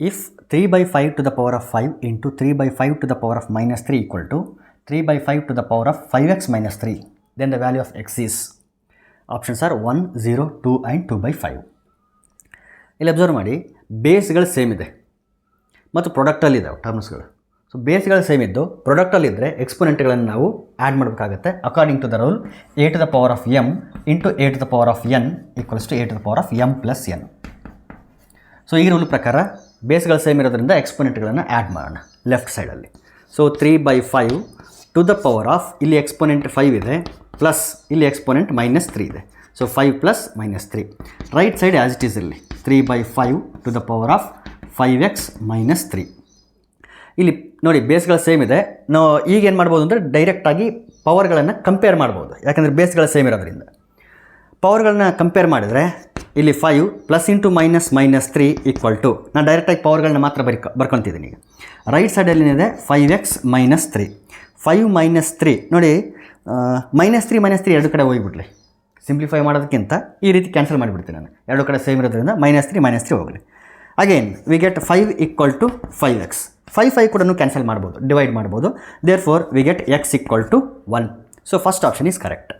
If 3/5 to the power of 5 into 3/5 to the power of minus 3 equal to 3/5 to the power of 5x minus 3, then the value of x is, options are 1, 0, 2 and 2/5. ಇಲ್ಲಿ observe ಮಾಡಿ, ಬೇಸ್ಗಳು same ಇದೆ ಮತ್ತು ಪ್ರೊಡಕ್ಟಲ್ಲಿದ್ದಾವೆ ಟರ್ಮ್ಸ್ಗಳು. So ಬೇಸ್ಗಳು same ಇದ್ದು ಪ್ರೊಡಕ್ಟಲ್ಲಿದ್ದರೆ ಎಕ್ಸ್ಪೊನೆಂಟ್ಗಳನ್ನು ನಾವು add ಮಾಡಬೇಕಾಗತ್ತೆ. According to the rule a to the power of m into a to the power of n equals to a to the power of m plus n. So ಈ rule ಪ್ರಕಾರ ಬೇಸ್ಗಳು same ಇರೋದ್ರಿಂದ ಎಕ್ಸ್ಪೊನೆಂಟ್ಗಳನ್ನು add ಮಾಡೋಣ left ಸೈಡಲ್ಲಿ. So 3/5 to the power of, ಇಲ್ಲಿ exponent 5 ಇದೆ, plus ಇಲ್ಲಿ ಎಕ್ಸ್ಪೊನೆಂಟ್ -3 ಇದೆ. So 5 plus -3. Right side as it is ಇಲ್ಲಿ 3/5 to the power of 5x minus 3. ಇಲ್ಲಿ ನೋಡಿ ಬೇಸ್ಗಳು ಸೇಮ್ ಇದೆ. ನಾವು ಈಗ ಏನು ಮಾಡ್ಬೋದು ಅಂದರೆ ಡೈರೆಕ್ಟಾಗಿ ಪವರ್ಗಳನ್ನು ಕಂಪೇರ್ ಮಾಡ್ಬೋದು, ಯಾಕಂದರೆ ಬೇಸ್ಗಳು ಸೇಮ್ ಇರೋದ್ರಿಂದ. ಪವರ್ಗಳನ್ನ ಕಂಪೇರ್ ಮಾಡಿದರೆ ಇಲ್ಲಿ 5 ಪ್ಲಸ್ ಇಂಟು -3 ಈಕ್ವಲ್ ಟು, ನಾನು ಡೈರೆಕ್ಟಾಗಿ ಪವರ್ಗಳನ್ನ ಮಾತ್ರ ಬರ್ಕೊತಿದ್ದೀನಿ. ಈಗ ರೈಟ್ ಸೈಡಲ್ಲಿ ಏನಿದೆ 5x minus 3. 5 minus 3 ನೋಡಿ, -3 ಎರಡು ಕಡೆ ಹೋಗಿಬಿಡ್ಲಿ. ಸಿಂಪ್ಲಿಫೈ ಮಾಡೋದಕ್ಕಿಂತ ಈ ರೀತಿ ಕ್ಯಾನ್ಸಲ್ ಮಾಡಿಬಿಡ್ತೀನಿ ನಾನು, ಎರಡು ಕಡೆ ಸೇಮ್ ಇರೋದ್ರಿಂದ -3 ಹೋಗಲಿ. Again we get 5 equal to 5x. 5 ಕೂಡ ಕ್ಯಾನ್ಸಲ್ ಮಾಡ್ಬೋದು, ಡಿವೈಡ್ ಮಾಡ್ಬೋದು. Therefore we get x equal to 1. So first option is correct.